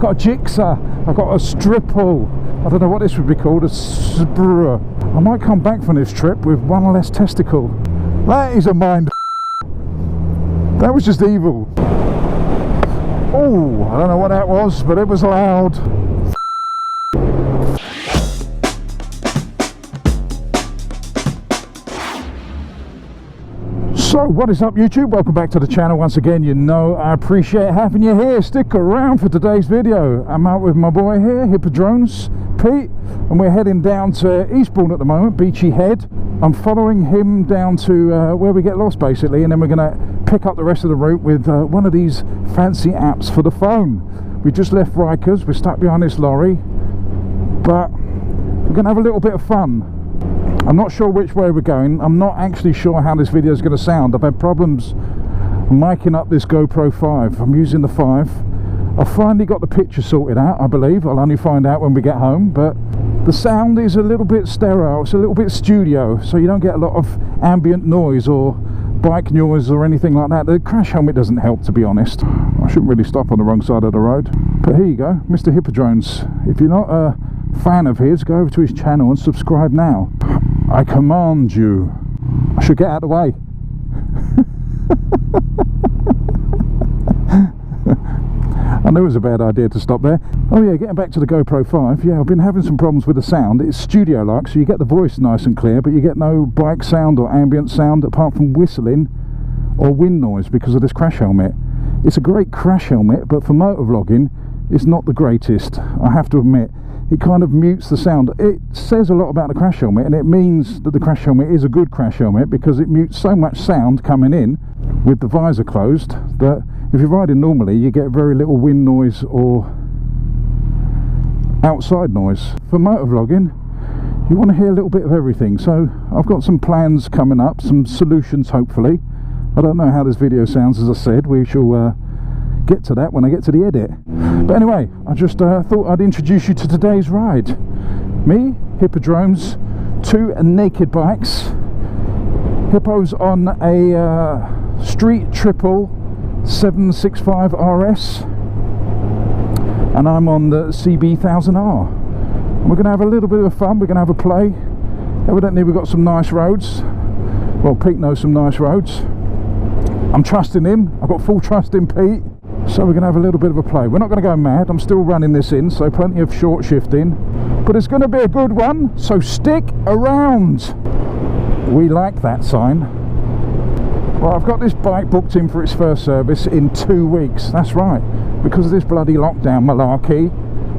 I've got a jigsaw, I've got a stripple. I don't know what this would be called, a sprue. I might come back from this trip with one less testicle. That is a mind. That was just evil. Oh, I don't know what that was, but it was loud. So what is up, YouTube? Welcome back to the channel once again. You know I appreciate having you here. Stick around for today's video. I'm out with my boy here, Hippodrones, Pete, and we're heading down to Eastbourne at the moment, Beachy Head. I'm following him down to where we get lost basically, and then we're going to pick up the rest of the route with one of these fancy apps for the phone. We just left Rikers, we're stuck behind this lorry, but we're going to have a little bit of fun. I'm not sure which way we're going. I'm not actually sure how this video is going to sound. I've had problems miking up this GoPro 5. I'm using the 5. I've finally got the picture sorted out, I believe. I'll only find out when we get home, but the sound is a little bit sterile. It's a little bit studio, so you don't get a lot of ambient noise or bike noise or anything like that. The crash helmet doesn't help, to be honest. I shouldn't really stop on the wrong side of the road. But here you go, Mr. Hippodrones. If you're not a fan of his, go over to his channel and subscribe now. I command you. I should get out of the way. I knew it was a bad idea to stop there. Oh yeah, getting back to the GoPro 5. Yeah, I've been having some problems with the sound. It's studio-like, so you get the voice nice and clear, but you get no bike sound or ambient sound apart from whistling or wind noise because of this crash helmet. It's a great crash helmet, but for motovlogging, it's not the greatest, I have to admit. It kind of mutes the sound. It says a lot about the crash helmet, and it means that the crash helmet is a good crash helmet because it mutes so much sound coming in with the visor closed that if you're riding normally you get very little wind noise or outside noise. For motovlogging you want to hear a little bit of everything, so I've got some plans coming up, some solutions hopefully. I don't know how this video sounds, as I said. We shall get to that when I get to the edit. But anyway, I just thought I'd introduce you to today's ride. Me, Hippodrones, two naked bikes. Hippo's on a street triple 765 RS, and I'm on the CB1000R. And we're going to have a little bit of fun. We're going to have a play. Evidently we've got some nice roads. Well, Pete knows some nice roads. I'm trusting him. I've got full trust in Pete. So we're going to have a little bit of a play. We're not going to go mad. I'm still running this in, so plenty of short shifting. But it's going to be a good one, so stick around. We like that sign. Well, I've got this bike booked in for its first service in 2 weeks. That's right. Because of this bloody lockdown malarkey,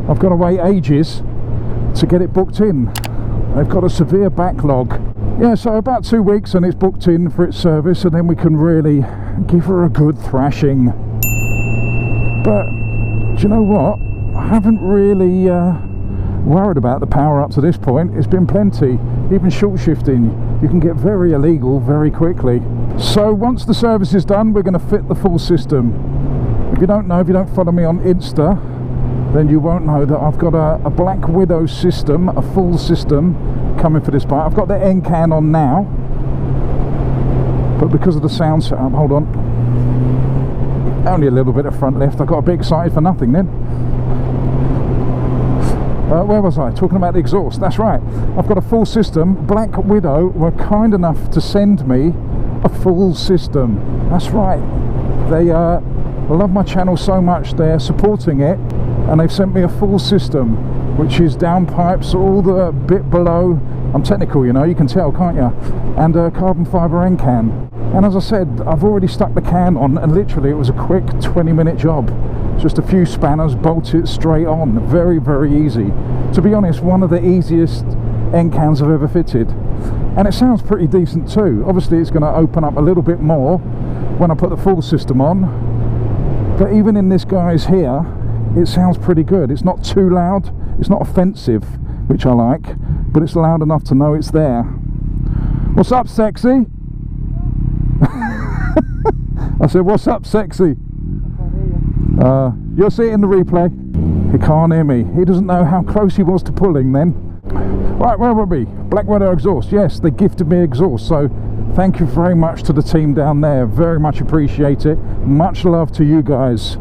I've got to wait ages to get it booked in. They've got a severe backlog. Yeah, so about 2 weeks and it's booked in for its service, and then we can really give her a good thrashing. But do you know what? I haven't really worried about the power up to this point. It's been plenty. Even short shifting, you can get very illegal very quickly. So once the service is done, we're going to fit the full system. If you don't know, if you don't follow me on Insta, then you won't know that I've got a Black Widow system, a full system coming for this bike. I've got the N-can on now, but because of the sound setup, hold on. Only a little bit of front lift. I got a bit excited for nothing then. Where was I? Talking about the exhaust. That's right. I've got a full system. Black Widow were kind enough to send me a full system. That's right. They love my channel so much. They're supporting it, and they've sent me a full system, which is downpipes, all the bit below. I'm technical, you know, you can tell, can't you? And a carbon fibre end can. And as I said, I've already stuck the can on, and literally it was a quick 20-minute job. Just a few spanners, bolt it straight on. Very, very easy. To be honest, one of the easiest end cans I've ever fitted. And it sounds pretty decent too. Obviously it's going to open up a little bit more when I put the full system on. But even in this guy's here, it sounds pretty good. It's not too loud, it's not offensive, which I like, but it's loud enough to know it's there. What's up, sexy? I said, what's up, sexy? You'll see it in the replay. He can't hear me. He doesn't know how close he was to pulling then. Right, where were we? Black Widow exhaust. Yes, they gifted me exhaust, so thank you very much to the team down there. Very much appreciate it. Much love to you guys.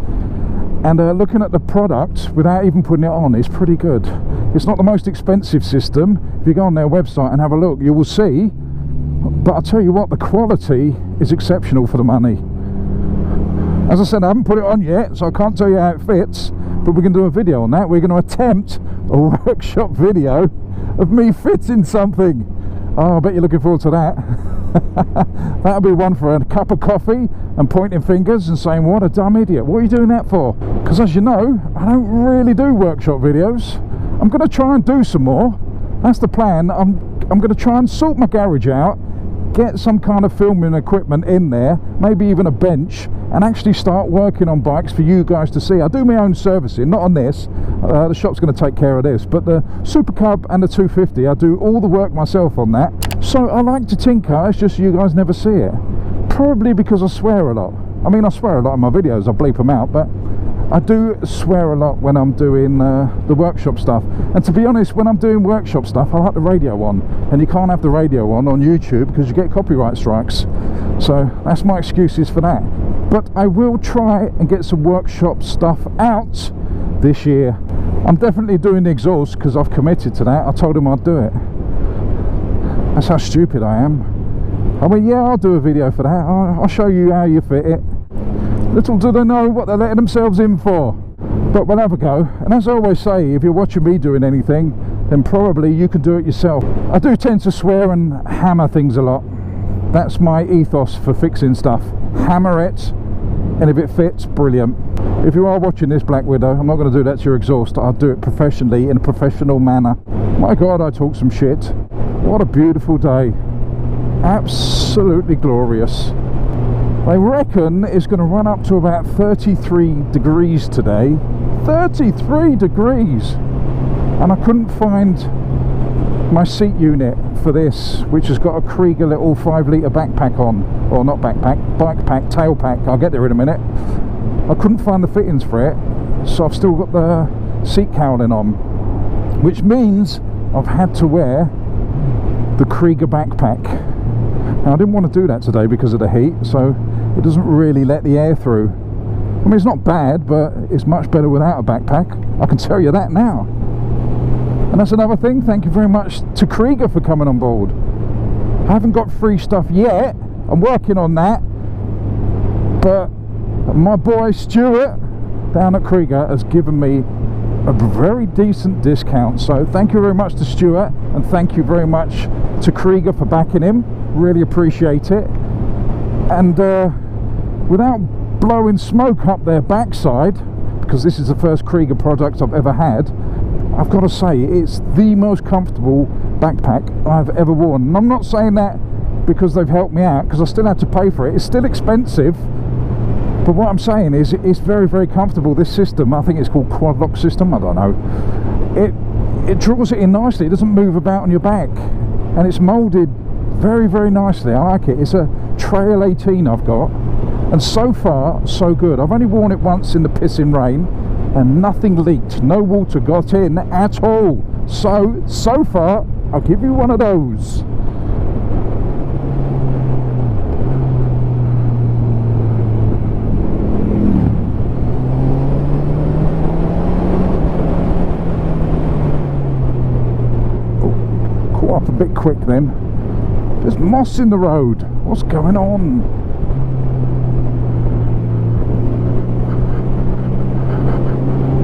And looking at the product without even putting it on, it's pretty good. It's not the most expensive system. If you go on their website and have a look, you will see. But I'll tell you what, the quality is exceptional for the money. As I said, I haven't put it on yet, so I can't tell you how it fits, but we're going to do a video on that. We're going to attempt a workshop video of me fitting something. Oh, I bet you're looking forward to that. That'll be one for a cup of coffee and pointing fingers and saying, what a dumb idiot. What are you doing that for? Because as you know, I don't really do workshop videos. I'm going to try and do some more. That's the plan. I'm going to try and sort my garage out, get some kind of filming equipment in there, maybe even a bench, and actually start working on bikes for you guys to see. I do my own servicing, not on this. The shop's going to take care of this, but the Super Cub and the 250, I do all the work myself on that. So I like to tinker, it's just you guys never see it. Probably because I swear a lot. I mean, I swear a lot in my videos, I bleep them out, but I do swear a lot when I'm doing the workshop stuff. And to be honest, when I'm doing workshop stuff, I like the radio on, and you can't have the radio on YouTube because you get copyright strikes. So that's my excuses for that. But I will try and get some workshop stuff out this year. I'm definitely doing the exhaust because I've committed to that. I told him I'd do it. That's how stupid I am. I mean, yeah, I'll do a video for that. I'll show you how you fit it. Little do they know what they're letting themselves in for. But we'll have a go. And as I always say, if you're watching me doing anything, then probably you can do it yourself. I do tend to swear and hammer things a lot. That's my ethos for fixing stuff. Hammer it, and if it fits, brilliant. If you are watching this, Black Widow, I'm not going to do that to your exhaust. I'll do it professionally, in a professional manner. My God, I talk some shit. What a beautiful day. Absolutely glorious. They reckon it's going to run up to about 33 degrees today. 33 degrees! And I couldn't find my seat unit for this, which has got a Krieger little 5-litre backpack on. Or not backpack, bike pack, tail pack. I'll get there in a minute. I couldn't find the fittings for it, so I've still got the seat cowling on, which means I've had to wear the Krieger backpack. Now I didn't want to do that today because of the heat, so it doesn't really let the air through. I mean, it's not bad, but it's much better without a backpack. I can tell you that now. And that's another thing. Thank you very much to Krieger for coming on board. I haven't got free stuff yet. I'm working on that. But my boy Stuart down at Krieger has given me a very decent discount. So thank you very much to Stuart, and thank you very much to Krieger for backing him. Really appreciate it. And without blowing smoke up their backside, because this is the first Krieger product I've ever had, I've got to say it's the most comfortable backpack I've ever worn. And I'm not saying that because they've helped me out, because I still had to pay for it. It's still expensive, but what I'm saying is it's very, very comfortable. This system, I think it's called quad lock system, I don't know, it draws it in nicely. It doesn't move about on your back, and it's molded very, very nicely. I like it. It's a Trail 18 I've got, and so far so good. I've only worn it once in the pissing rain and nothing leaked, no water got in at all. So far I'll give you one of those. Oh, caught up a bit quick then. There's moss in the road. What's going on?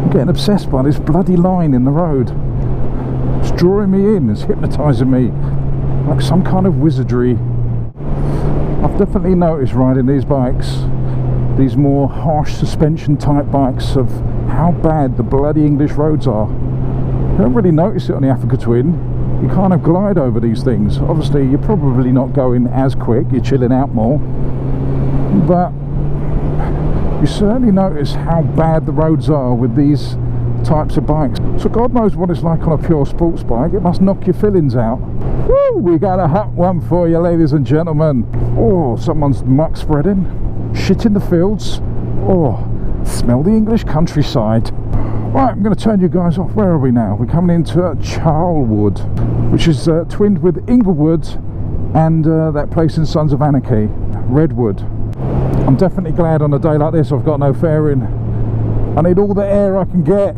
I'm getting obsessed by this bloody line in the road. It's drawing me in, it's hypnotising me like some kind of wizardry. I've definitely noticed riding these bikes, these more harsh suspension type bikes, of how bad the bloody English roads are. You don't really notice it on the Africa Twin. You kind of glide over these things. Obviously you're probably not going as quick, you're chilling out more, but you certainly notice how bad the roads are with these types of bikes. So God knows what it's like on a pure sports bike. It must knock your fillings out. Woo! We got a hot one for you, ladies and gentlemen. Oh, someone's muck spreading, shit in the fields. Oh, smell the English countryside. Right, I'm going to turn you guys off. Where are we now? We're coming into Charlwood, which is twinned with Inglewood and that place in Sons of Anarchy, Redwood. I'm definitely glad on a day like this I've got no fairing. I need all the air I can get.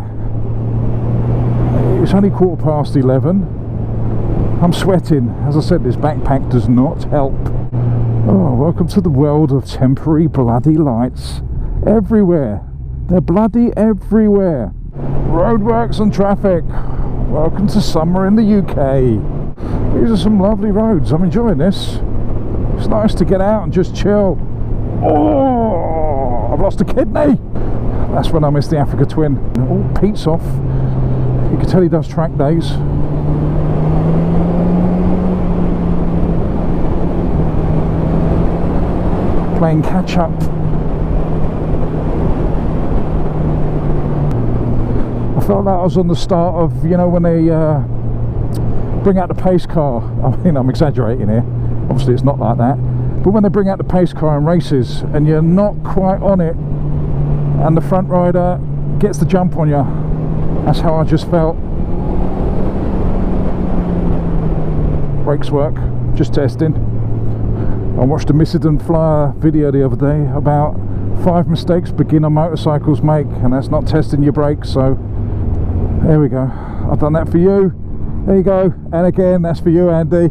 It's only 11:15. I'm sweating. As I said, this backpack does not help. Oh, welcome to the world of temporary bloody lights. Everywhere. They're bloody everywhere. Roadworks and traffic. Welcome to summer in the UK. These are some lovely roads. I'm enjoying this. It's nice to get out and just chill. Oh, I've lost a kidney. That's when I miss the Africa Twin. Oh, Pete's off. You can tell he does track days. Playing catch up. I felt like I was on the start of, you know, when they bring out the pace car. I mean, I'm exaggerating here. Obviously it's not like that. But when they bring out the pace car in races and you're not quite on it and the front rider gets the jump on you, that's how I just felt. Brakes work, just testing. I watched a Missiden Flyer video the other day about 5 mistakes beginner motorcycles make, and that's not testing your brakes. So there we go, I've done that for you. There you go. And again, that's for you, Andy.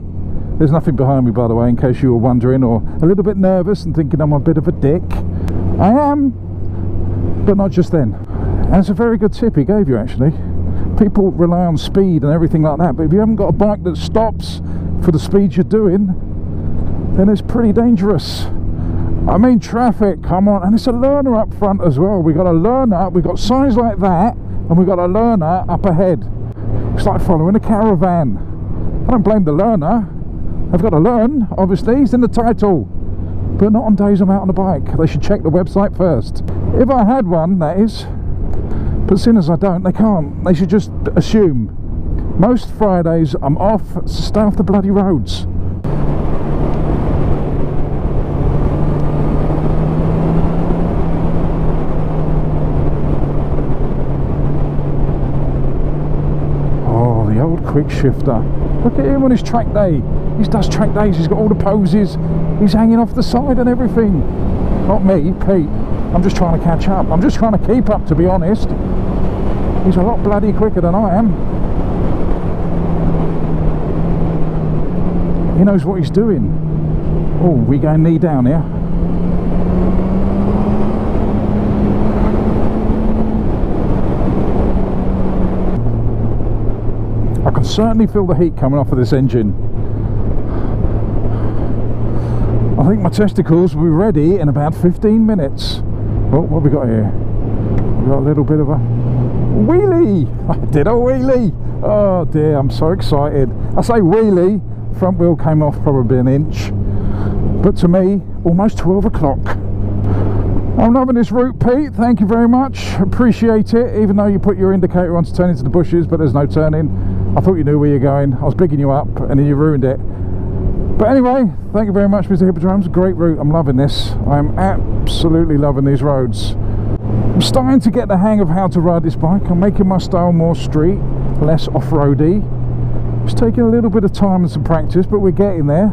There's nothing behind me, by the way, in case you were wondering or a little bit nervous and thinking I'm a bit of a dick. I am, but not just then. And it's a very good tip he gave you, actually. People rely on speed and everything like that, but if you haven't got a bike that stops for the speed you're doing, then it's pretty dangerous. I mean, traffic, come on. And it's a learner up front as well. We got a learner, we got signs like that, and we got a learner up ahead. It's like following a caravan. I don't blame the learner. I've got to learn, obviously, it's in the title. But not on days I'm out on the bike. They should check the website first. If I had one, that is. But seeing as I don't, they can't. They should just assume. Most Fridays I'm off, so stay off the bloody roads. Oh, the old quick shifter. Look at him on his track day. He does track days, he's got all the poses, he's hanging off the side and everything. Not me, Pete. I'm just trying to catch up. I'm just trying to keep up, to be honest. He's a lot bloody quicker than I am. He knows what he's doing. Oh, we going knee down here. I can certainly feel the heat coming off of this engine. I think my testicles will be ready in about 15 minutes. Oh, what have we got here? We've got a little bit of a wheelie. I did a wheelie. Oh dear, I'm so excited. I say wheelie, front wheel came off probably an inch. But to me, almost 12 o'clock. I'm loving this route, Pete. Thank you very much. Appreciate it. Even though you put your indicator on to turn into the bushes, but there's no turning. I thought you knew where you're going. I was bigging you up and then you ruined it. But anyway, thank you very much, Mr. Hippodrones. Great route. I'm loving this. I'm absolutely loving these roads. I'm starting to get the hang of how to ride this bike. I'm making my style more street, less off-roady. It's taking a little bit of time and some practice, but we're getting there.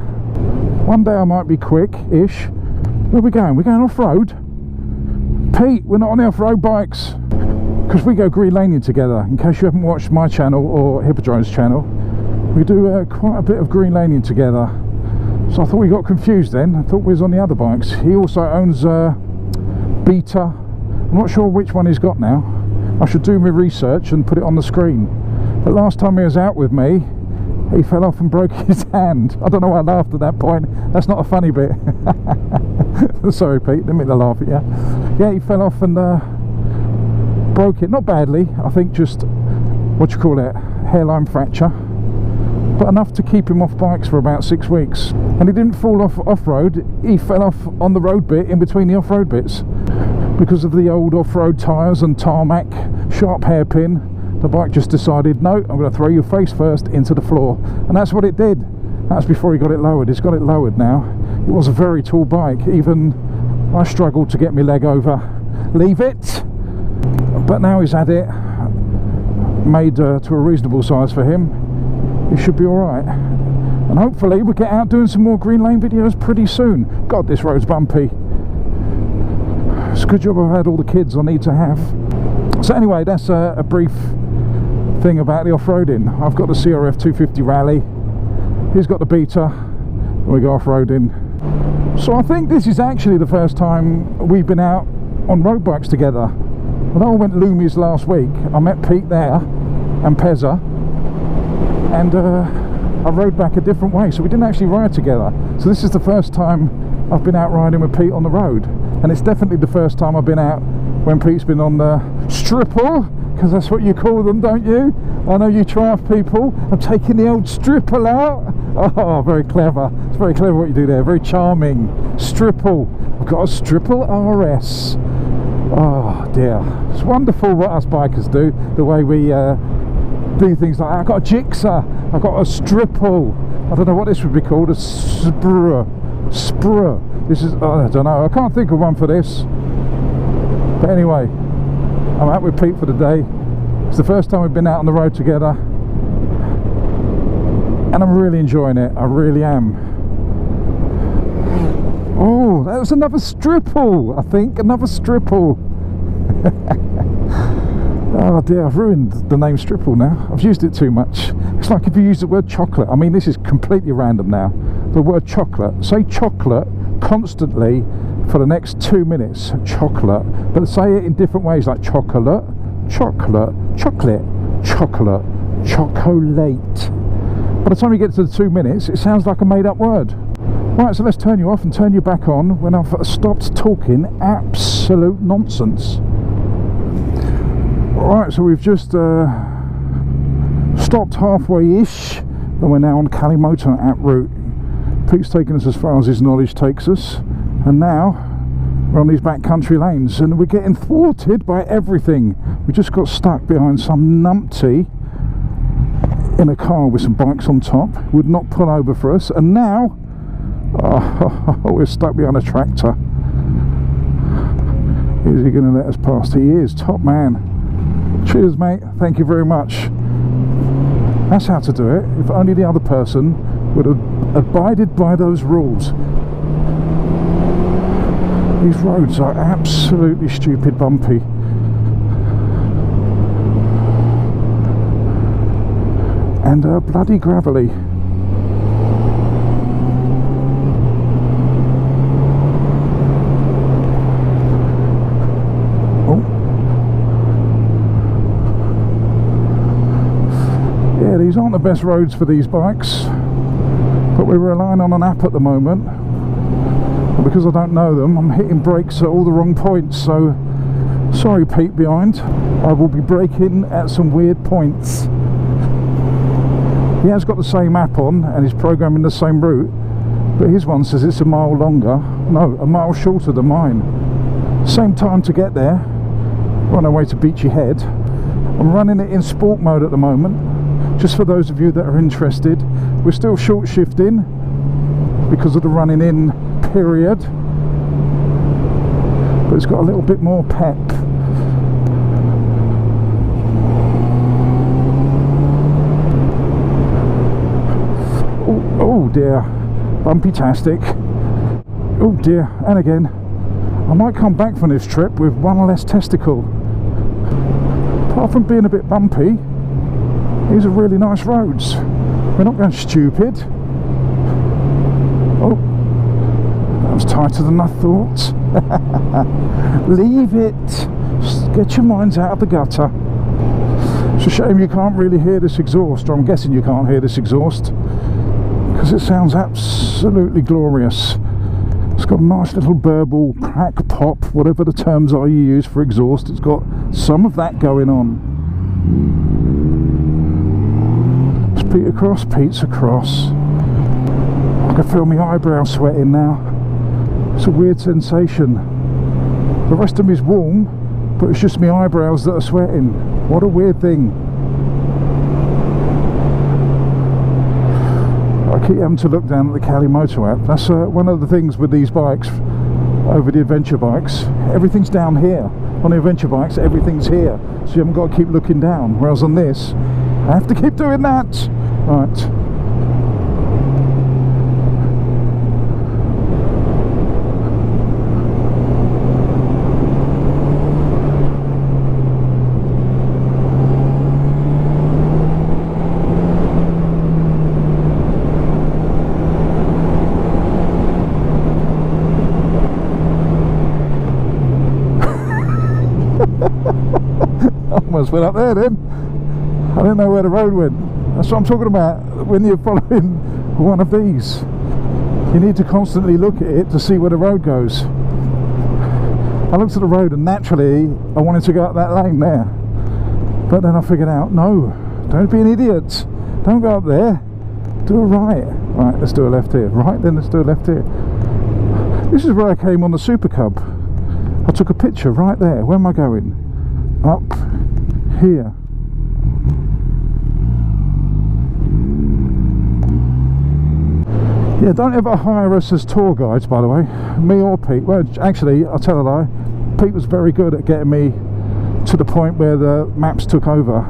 One day I might be quick-ish. Where are we going? We're going off-road? Pete, we're not on the off-road bikes. Because we go green laning together. In case you haven't watched my channel or Hippodrones channel, we do quite a bit of green laning together. So I thought we got confused then. I thought we was on the other bikes. He also owns Beta. I'm not sure which one he's got now. I should do my research and put it on the screen. But last time he was out with me, he fell off and broke his hand. I don't know why I laughed at that point. That's not a funny bit. Sorry, Pete, didn't mean to laugh at you. Yeah, he fell off and broke it. Not badly, I think just, what do you call it, hairline fracture. But enough to keep him off bikes for about 6 weeks. And he didn't fall off-road, he fell off on the road bit in between the off-road bits. Because of the old off-road tyres and tarmac, sharp hairpin, the bike just decided, no, I'm going to throw your face first into the floor. And that's what it did. That's before he got it lowered. He's got it lowered now. It was a very tall bike. Even I struggled to get my leg over. Leave it! But now he's had it made to a reasonable size for him. It should be alright, and hopefully we'll get out doing some more green lane videos pretty soon. God, this road's bumpy. It's a good job I've had all the kids I need to have. So anyway, that's a brief thing about the off-roading. I've got the CRF 250 Rally, he's got the Beta, and we go off-roading. So I think this is actually the first time we've been out on road bikes together. Although I went Loomies last week, I met Pete there and Pezza, and I rode back a different way, so we didn't actually ride together. So this is the first time I've been out riding with Pete on the road, and it's definitely the first time I've been out when Pete's been on the stripple, because that's what you call them, don't you? I know you Triumph people. I'm taking the old stripple out. Oh, very clever. It's very clever what you do there. Very charming. Stripple. I've got a stripple RS. Oh dear. It's wonderful what us bikers do. The way we do things like that. I've got a jigsaw. I've got a stripple. I don't know what this would be called. A sprue. This is, I don't know. I can't think of one for this. But anyway, I'm out with Pete for the day. It's the first time we've been out on the road together, and I'm really enjoying it. I really am. Oh, that was another stripple, I think. Another stripple. Oh dear, I've ruined the name stripple now. I've used it too much. It's like if you use the word chocolate. I mean, this is completely random now. The word chocolate. Say chocolate constantly for the next 2 minutes. Chocolate. But say it in different ways, like chocolate, chocolate, chocolate, chocolate, chocolate. By the time you get to the 2 minutes, it sounds like a made-up word. Right, so let's turn you off and turn you back on when I've stopped talking absolute nonsense. Right, so we've just stopped halfway-ish, and we're now on Kalimoto app route. Pete's taken us as far as his knowledge takes us, and now we're on these back country lanes, and we're getting thwarted by everything. We just got stuck behind some numpty in a car with some bikes on top, would not pull over for us, and now we're stuck behind a tractor. Is he going to let us past? He is. Top man. Cheers mate, thank you very much. That's how to do it. If only the other person would have abided by those rules. These roads are absolutely stupid bumpy. And bloody gravelly. Oh. Yeah, these aren't the best roads for these bikes, but we're relying on an app at the moment. And because I don't know them, I'm hitting brakes at all the wrong points, so sorry Pete behind. I will be braking at some weird points. He has got the same app on and is programming the same route, but his one says it's a mile longer. No, a mile shorter than mine. Same time to get there. We're on our way to Beachy Head. I'm running it in sport mode at the moment, just for those of you that are interested. We're still short shifting because of the running in period, but it's got a little bit more pep. Oh dear, bumpy-tastic. Oh dear, and again. I might come back from this trip with one less testicle. Apart from being a bit bumpy, these are really nice roads. We're not going stupid. Oh, that was tighter than I thought. Leave it. Just get your minds out of the gutter. It's a shame you can't really hear this exhaust, or I'm guessing you can't hear this exhaust, because it sounds absolutely glorious. It's got a nice little burble, crack, pop, whatever the terms are you use for exhaust. It's got some of that going on. Is Pete across? Pete's across. I can feel my eyebrows sweating now. It's a weird sensation. The rest of me is warm, but it's just my eyebrows that are sweating. What a weird thing. I keep having to look down at the Kalimoto app. That's one of the things with these bikes over the adventure bikes. Everything's down here. On the adventure bikes, everything's here, so you haven't got to keep looking down. Whereas on this, I have to keep doing that. Right. just went up there then. I didn't know where the road went. That's what I'm talking about. When you're following one of these, you need to constantly look at it to see where the road goes. I looked at the road and naturally I wanted to go up that lane there, but then I figured out, no, don't be an idiot, don't go up there, do a right. Right, let's do a left here. Right, then let's do a left here. This is where I came on the Super Cub. I took a picture right there. Where am I going? Up here. Yeah, don't ever hire us as tour guides, by the way, me or Pete. Well, actually, I'll tell a lie, Pete was very good at getting me to the point where the maps took over.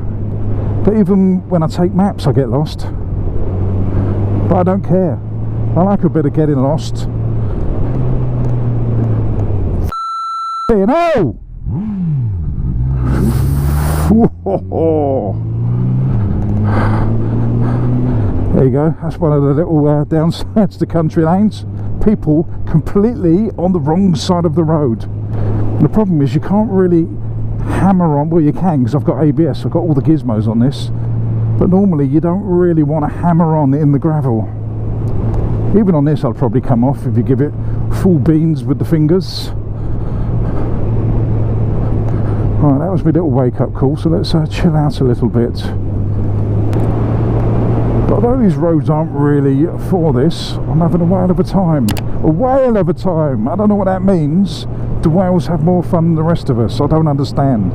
But even when I take maps, I get lost. But I don't care. I like a bit of getting lost. You know! There you go, that's one of the little downsides to country lanes. People completely on the wrong side of the road. And the problem is you can't really hammer on, well you can because I've got ABS, I've got all the gizmos on this, but normally you don't really want to hammer on in the gravel. Even on this I'll probably come off if you give it full beans with the fingers. Right, that was my little wake up call, so let's chill out a little bit. But although these roads aren't really for this, I'm having a whale of a time. A whale of a time! I don't know what that means. Do whales have more fun than the rest of us? I don't understand.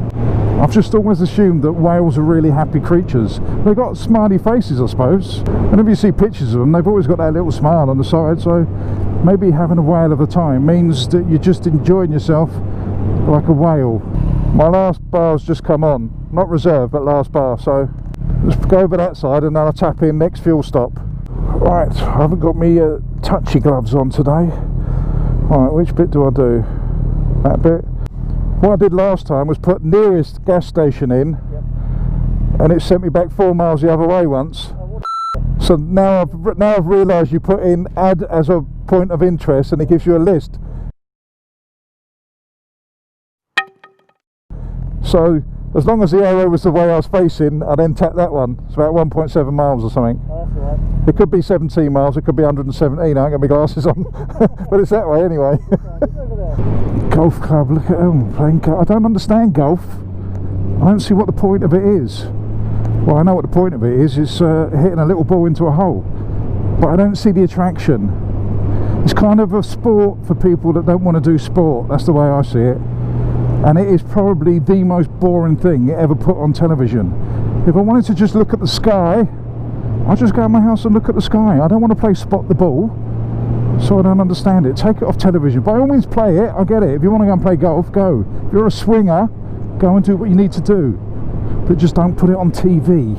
I've just always assumed that whales are really happy creatures. They've got smiley faces, I suppose. Whenever you see pictures of them, they've always got that little smile on the side, so maybe having a whale of a time means that you're just enjoying yourself like a whale. My last bar's just come on. Not reserve, but last bar, so let's go over that side and then I'll tap in next fuel stop. Right, I haven't got me touchy gloves on today. Right, which bit do I do? That bit. What I did last time was put nearest gas station in, and it sent me back 4 miles the other way once. So now I've realised you put in add as a point of interest and it gives you a list. So as long as the arrow was the way I was facing, I then tapped that one. It's about 1.7 miles or something. Oh, that's all right. It could be 17 miles, it could be 117. I ain't got my glasses on, but it's that way anyway. Golf club, look at them playing golf. I don't understand golf. I don't see what the point of it is. Well, I know what the point of it is. It's hitting a little ball into a hole, but I don't see the attraction. It's kind of a sport for people that don't want to do sport. That's the way I see it. And it is probably the most boring thing ever put on television. If I wanted to just look at the sky, I'd just go in my house and look at the sky. I don't want to play spot the ball, so I don't understand it. Take it off television. By all means play it, I get it. If you want to go and play golf, go. If you're a swinger, go and do what you need to do. But just don't put it on TV.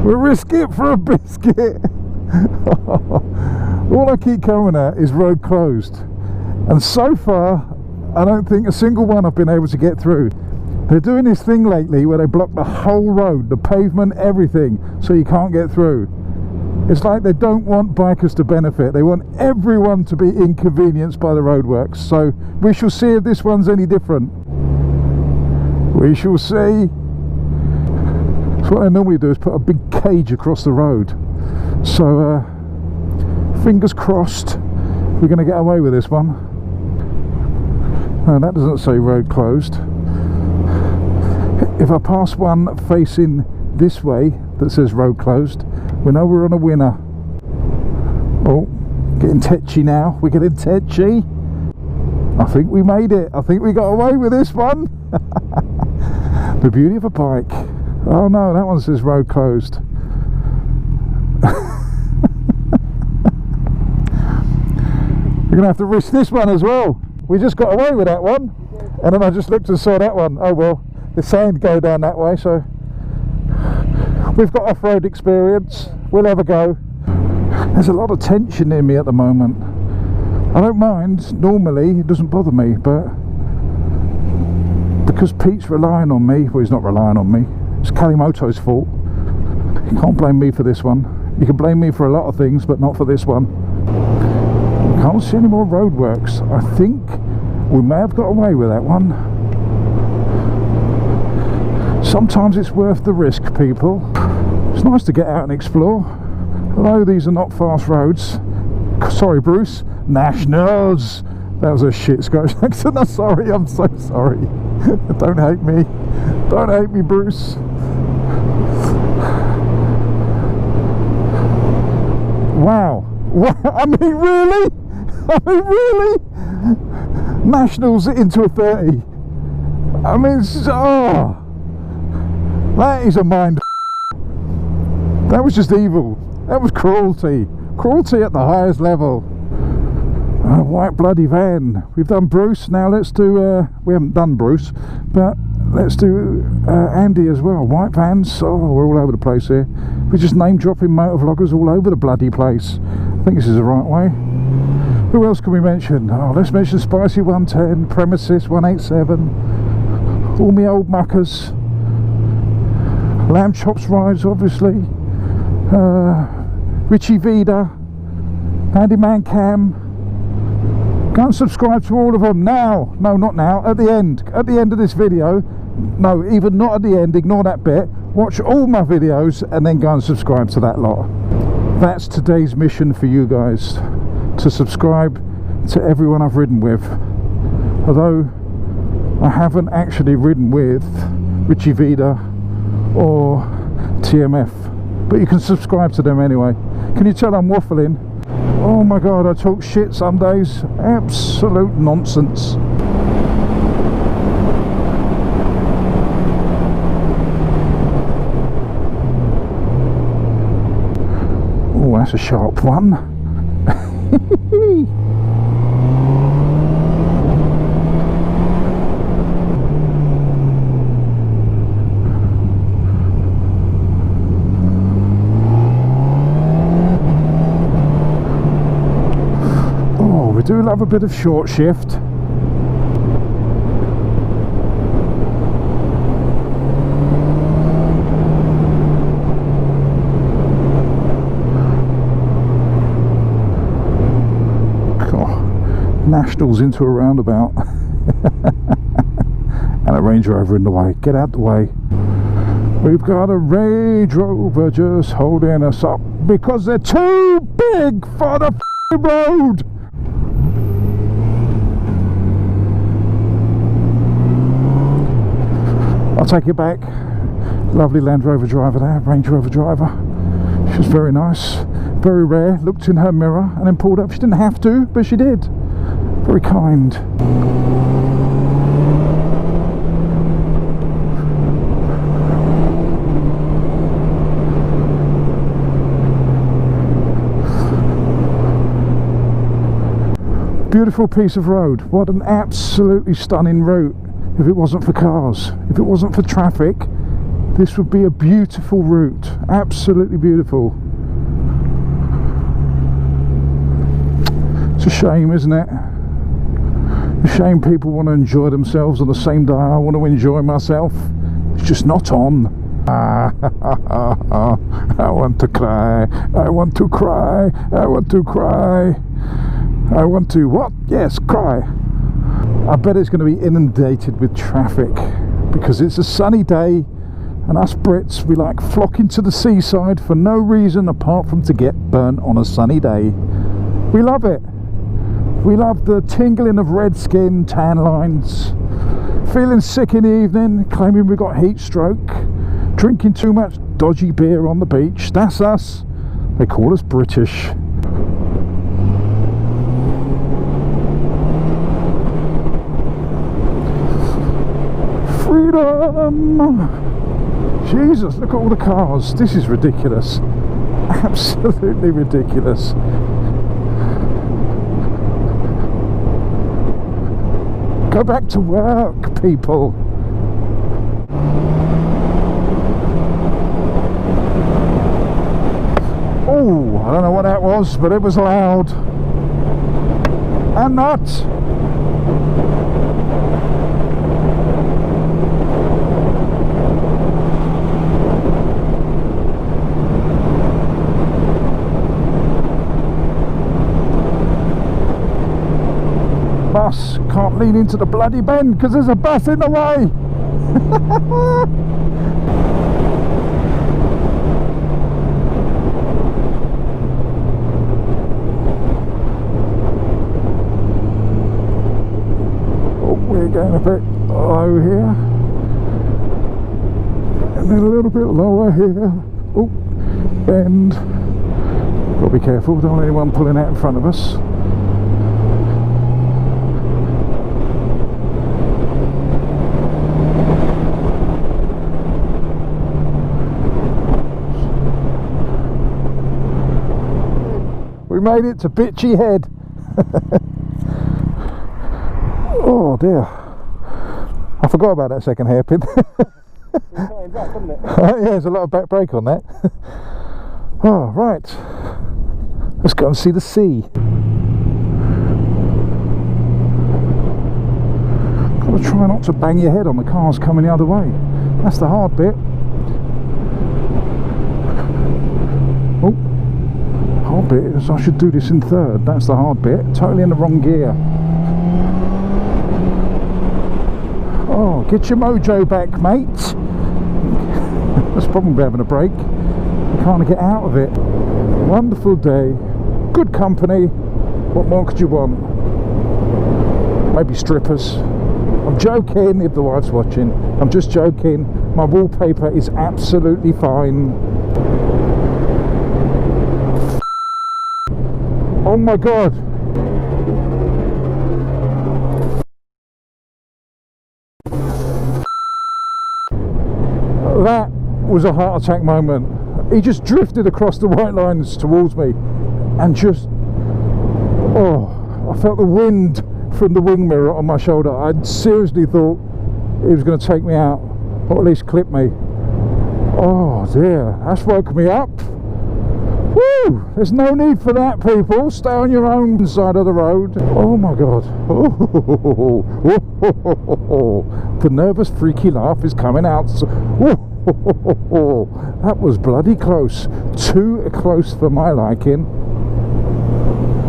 We'll risk it for a biscuit. All I keep coming at is road closed, and so far I don't think a single one I've been able to get through. They're doing this thing lately where they block the whole road, the pavement, everything, so you can't get through. It's like they don't want bikers to benefit, they want everyone to be inconvenienced by the roadworks. So we shall see if this one's any different. We shall see. So what I normally do is put a big cage across the road. So fingers crossed we're going to get away with this one. No, that doesn't say road closed. If I pass one facing this way that says road closed, we know we're on a winner. Oh, getting tetchy now. We're getting tetchy. I think we made it. I think we got away with this one. The beauty of a bike. Oh no, that one says road closed. You're going to have to risk this one as well. We just got away with that one, and then I just looked and saw that one. Oh well, they're saying to go down that way, so we've got off-road experience. We'll have a go. There's a lot of tension in me at the moment. I don't mind, normally, it doesn't bother me, but because Pete's relying on me, well he's not relying on me, it's Kalimoto's fault. You can't blame me for this one. You can blame me for a lot of things, but not for this one. Can't see any more roadworks. I think we may have got away with that one. Sometimes it's worth the risk, people. It's nice to get out and explore. Although these are not fast roads. Sorry, Bruce. Nationals. That was a shit Scottish accent. I'm sorry. I'm so sorry. Don't hate me. Don't hate me, Bruce. Wow. I mean, really? I mean, really? Nationals into a 30. I mean, oh, that is a mind. That was just evil. That was cruelty. Cruelty at the highest level. A white bloody van. We've done Bruce. Now let's do, we haven't done Bruce, but let's do Andy as well. White vans. Oh, we're all over the place here. We're just name dropping motovloggers all over the bloody place. I think this is the right way. Who else can we mention? Oh, let's mention Spicy 110, Premises 187, all me old muckers. Lamb Chops rides, obviously. Richie Vida, Handyman Cam. Go and subscribe to all of them now. No, not now. At the end of this video. No, even not at the end. Ignore that bit. Watch all my videos and then go and subscribe to that lot. That's today's mission for you guys, to subscribe to everyone I've ridden with. Although I haven't actually ridden with Richie Vida or TMF, but you can subscribe to them anyway. Can you tell I'm waffling? Oh my god, I talk shit some days. Absolute nonsense. Oh, that's a sharp one. Oh, we do love a bit of short shift. Nationals into a roundabout and a Range Rover in the way. Get out the way. We've got a Range Rover just holding us up because they're too big for the road. I'll take it back. Lovely Land Rover driver there, Range Rover driver. She's very nice, very rare. Looked in her mirror and then pulled up. She didn't have to, but she did. Very kind. Beautiful piece of road. What an absolutely stunning route. If it wasn't for cars, if it wasn't for traffic, this would be a beautiful route. Absolutely beautiful. It's a shame, isn't it? A shame people want to enjoy themselves on the same day I want to enjoy myself. It's just not on. I want to cry. I want to cry. I want to cry. I want to what? Yes, cry. I bet it's going to be inundated with traffic because it's a sunny day and us Brits, we like flocking to the seaside for no reason apart from to get burnt on a sunny day. We love it. We love the tingling of red skin, tan lines, feeling sick in the evening, claiming we got heat stroke, drinking too much dodgy beer on the beach. That's us. They call us British. Freedom! Jesus, look at all the cars. This is ridiculous. Absolutely ridiculous. Go back to work, people. Oh, I don't know what that was, but it was loud. And not. bus. Can't lean into the bloody bend because there's a bus in the way. Oh, we're going a bit low here. And then a little bit lower here. Oh, bend. Got to be careful, don't want anyone pulling out in front of us. We made it to Bitchy Head. Oh dear. I forgot about that second hairpin. Yeah, there's a lot of back brake on that. Oh, right. Let's go and see the sea. Got to try not to bang your head on the cars coming the other way. That's the hard bit. Oh, hard bit is I should do this in third. That's the hard bit. Totally in the wrong gear. Oh, get your mojo back, mate. That's probably having a break. Can't get out of it. Wonderful day, good company. What more could you want? Maybe strippers. I'm joking if the wife's watching. I'm just joking. My wallpaper is absolutely fine. Oh my god. That was a heart attack moment. He just drifted across the white lines towards me and just, oh, I felt the wind from the wing mirror on my shoulder. I seriously thought he was going to take me out, or at least clip me. Oh dear, that's woke me up. Woo! There's no need for that, people. Stay on your own side of the road. Oh my god. The nervous freaky laugh is coming out. That was bloody close. Too close for my liking.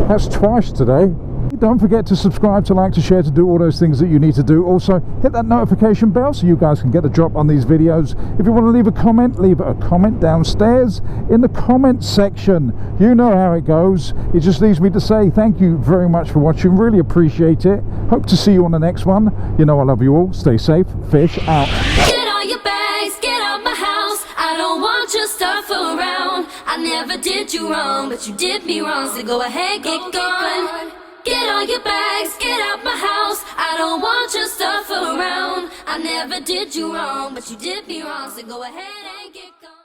That's twice today. Don't forget to subscribe, to like, to share, to do all those things that you need to do. Also, hit that notification bell so you guys can get a drop on these videos. If you want to leave a comment, leave a comment downstairs in the comment section. You know how it goes. It just leaves me to say thank you very much for watching. Really appreciate it. Hope to see you on the next one. You know I love you all. Stay safe. Fish out. Get all your bags, get out my house. I don't want your stuff around. I never did you wrong, but you did me wrong. So go ahead, get gone. Get all your bags, get out my house. I don't want your stuff around. I never did you wrong, but you did me wrong. So go ahead and